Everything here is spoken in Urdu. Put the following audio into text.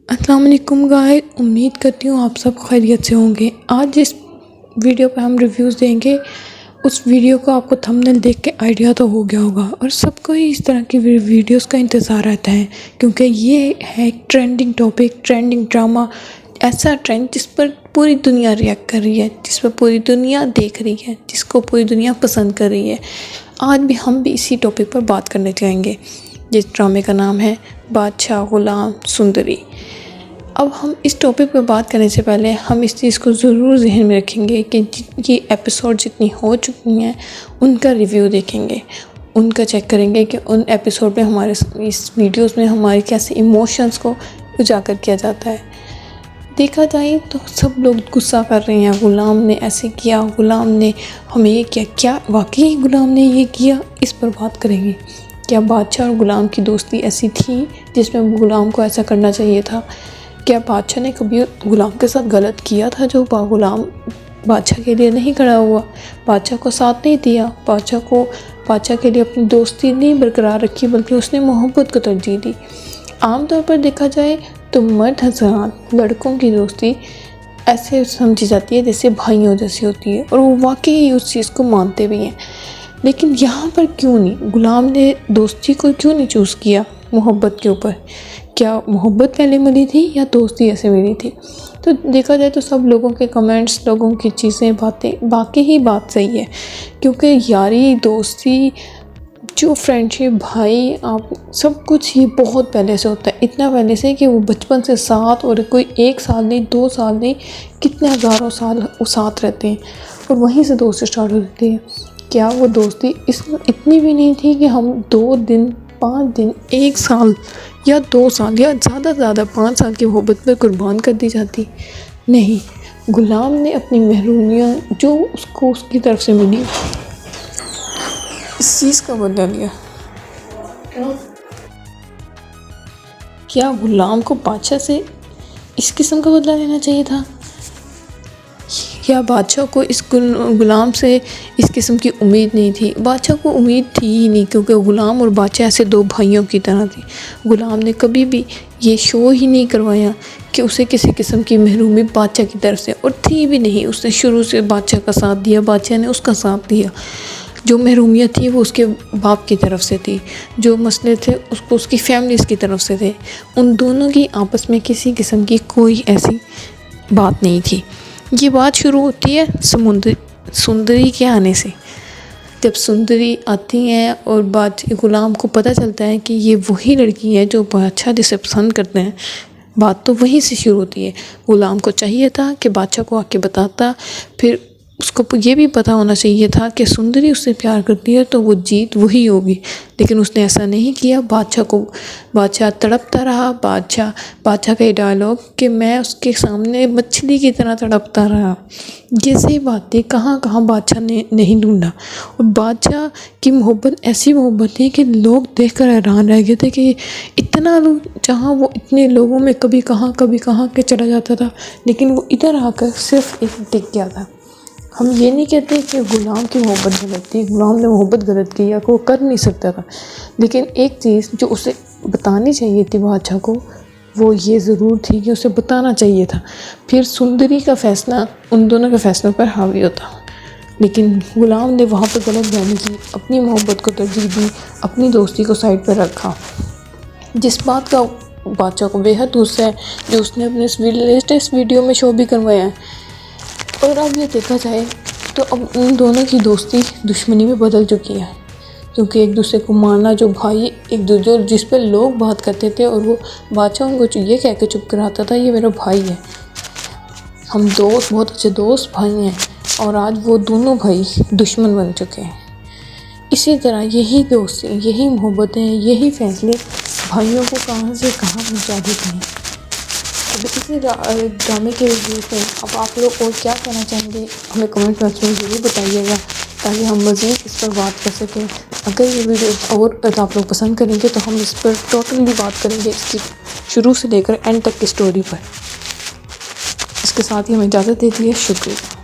السلام علیکم گائز، امید کرتی ہوں آپ سب خیریت سے ہوں گے۔ آج جس ویڈیو پہ ہم ریویوز دیں گے اس ویڈیو کو آپ کو تھمبنیل دیکھ کے آئیڈیا تو ہو گیا ہوگا، اور سب کو ہی اس طرح کی ویڈیوز کا انتظار رہتا ہے کیونکہ یہ ہے ایک ٹرینڈنگ ٹاپک، ٹرینڈنگ ڈرامہ، ایسا ٹرینڈ جس پر پوری دنیا ریئیکٹ کر رہی ہے، جس پر پوری دنیا دیکھ رہی ہے، جس کو پوری دنیا پسند کر رہی ہے۔ آج بھی ہم بھی اسی ٹاپک پر بات کرنے جائیں گے جس ڈرامے کا نام ہے بادشاہ غلام سندری۔ اب ہم اس ٹاپک پہ بات کرنے سے پہلے ہم اس چیز کو ضرور ذہن میں رکھیں گے کہ یہ ایپیسوڈ جتنی ہو چکی ہیں ان کا ریویو دیکھیں گے، ان کا چیک کریں گے کہ ان ایپیسوڈ میں ہمارے اس ویڈیوز میں ہمارے کیسے ایموشنز کو اجاگر کیا جاتا ہے۔ دیکھا جائے تو سب لوگ غصہ کر رہے ہیں، غلام نے ایسے کیا، غلام نے ہمیں یہ کیا، کیا واقعی غلام نے یہ کیا؟ اس پر بات کریں گے۔ کیا بادشاہ اور غلام کی دوستی ایسی تھی جس میں غلام کو ایسا کرنا چاہیے تھا؟ کیا بادشاہ نے کبھی غلام کے ساتھ غلط کیا تھا جو غلام بادشاہ کے لیے نہیں کھڑا ہوا، بادشاہ کو ساتھ نہیں دیا، بادشاہ کے لیے اپنی دوستی نہیں برقرار رکھی بلکہ اس نے محبت کو ترجیح دی؟ عام طور پر دیکھا جائے تو مرد حضرات لڑکوں کی دوستی ایسے سمجھی جاتی ہے جیسے بھائیوں جیسی ہوتی ہے، اور وہ واقعی اس چیز کو مانتے بھی ہیں، لیکن یہاں پر کیوں نہیں؟ غلام نے دوستی کو کیوں نہیں چوز کیا محبت کے اوپر؟ کیا محبت پہلے ملی تھی یا دوستی ایسے ملی تھی؟ تو دیکھا جائے تو سب لوگوں کے کمنٹس، لوگوں کی چیزیں، باتیں، باقی ہی بات صحیح ہے، کیونکہ یاری، دوستی، جو فرینڈشپ، بھائی، آپ سب کچھ یہ بہت پہلے سے ہوتا ہے، اتنا پہلے سے کہ وہ بچپن سے ساتھ، اور کوئی 1 سال نہیں، 2 سال نہیں، کتنے ہزاروں سال وہ ساتھ رہتے ہیں، اور وہیں سے دوستی اسٹارٹ ہو جاتی ہے۔ کیا وہ دوستی اتنی بھی نہیں تھی کہ ہم 2 دن، 5 دن، 1 سال یا 2 سال یا زیادہ سے زیادہ 5 سال کی محبت پر قربان کر دی جاتی؟ نہیں، غلام نے اپنی محرومیاں جو اس کو اس کی طرف سے ملی اس چیز کا بدلہ لیا۔ کیا غلام کو بادشاہ سے اس قسم کا بدلہ لینا چاہیے تھا؟ یا بادشاہ کو اس غلام سے اس قسم کی امید نہیں تھی؟ بادشاہ کو امید تھی ہی نہیں، کیونکہ غلام اور بادشاہ ایسے 2 بھائیوں کی طرح تھی۔ غلام نے کبھی بھی یہ شو ہی نہیں کروایا کہ اسے کسی قسم کی محرومی بادشاہ کی طرف سے، اور تھی بھی نہیں۔ اس نے شروع سے بادشاہ کا ساتھ دیا، بادشاہ نے اس کا ساتھ دیا۔ جو محرومیاں تھی وہ اس کے باپ کی طرف سے تھی، جو مسئلے تھے اس کو اس کی فیملیز کی طرف سے تھے۔ ان دونوں کی آپس میں کسی قسم کی کوئی ایسی بات نہیں تھی۔ یہ بات شروع ہوتی ہے سندری کے آنے سے۔ جب سندری آتی ہیں اور غلام کو پتہ چلتا ہے کہ یہ وہی لڑکی ہے جو بادشاہ جسے پسند کرتے ہیں، بات تو وہیں سے شروع ہوتی ہے۔ غلام کو چاہیے تھا کہ بادشاہ کو آ کے بتاتا، پھر اس کو یہ بھی پتہ ہونا چاہیے تھا کہ سندری اس سے پیار کرتی ہے تو وہ جیت وہی ہوگی، لیکن اس نے ایسا نہیں کیا۔ بادشاہ تڑپتا رہا، بادشاہ کا یہ ڈائلاگ کہ میں اس کے سامنے مچھلی کی طرح تڑپتا رہا، جیسے باتیں کہاں کہاں بادشاہ نے نہیں ڈھونڈا۔ اور بادشاہ کی محبت ایسی محبت تھی کہ لوگ دیکھ کر حیران رہ گئے تھے کہ اتنا لوگ، جہاں وہ اتنے لوگوں میں کبھی کہاں کے چلا جاتا تھا، لیکن وہ ادھر آ کر صرف ایک ٹک گیا تھا۔ ہم یہ نہیں کہتے کہ غلام کی محبت غلط تھی، غلام نے محبت غلط کی یا وہ کر نہیں سکتا تھا، لیکن ایک چیز جو اسے بتانی چاہیے تھی بادشاہ کو، وہ یہ ضرور تھی کہ اسے بتانا چاہیے تھا، پھر سندری کا فیصلہ ان دونوں کے فیصلوں پر حاوی ہوتا۔ لیکن غلام نے وہاں پہ غلط بیانی کی، اپنی محبت کو ترجیح دی، اپنی دوستی کو سائڈ پر رکھا۔ جس بات کا بادشاہ کو بیحد غصہ ہے، جو اس نے اپنے لیٹسٹ ویڈیو میں شو بھی کروایا ہے۔ اور اب یہ دیکھا جائے تو اب ان دونوں کی دوستی دشمنی میں بدل چکی ہے، کیونکہ ایک دوسرے کو مارنا، جو بھائی ایک دوسرے جس پہ لوگ بات کرتے تھے اور وہ بادشاہ ان کو یہ کہہ کے چپ کراتا تھا یہ میرا بھائی ہے، ہم دوست، بہت اچھے دوست بھائی ہیں، اور آج وہ دونوں بھائی دشمن بن چکے ہیں۔ اسی طرح یہی دوستی، یہی محبتیں، یہی فیصلے بھائیوں کو کہاں سے کہاں پہنچا دیتے ہیں۔ اب اسی ڈرامے کے ریویو پہ اب آپ لوگ اور کیا کہنا چاہیں گے ہمیں کمنٹ باکس میں ضرور بتائیے گا، تاکہ ہم مزید اس پر بات کر سکیں۔ اگر یہ ویڈیو اور آپ لوگ پسند کریں گے تو ہم اس پر ٹوٹلی بات کریں گے، اس کی شروع سے لے کر اینڈ تک کی سٹوری پر۔ اس کے ساتھ ہی ہمیں اجازت دیتی ہے، شکریہ۔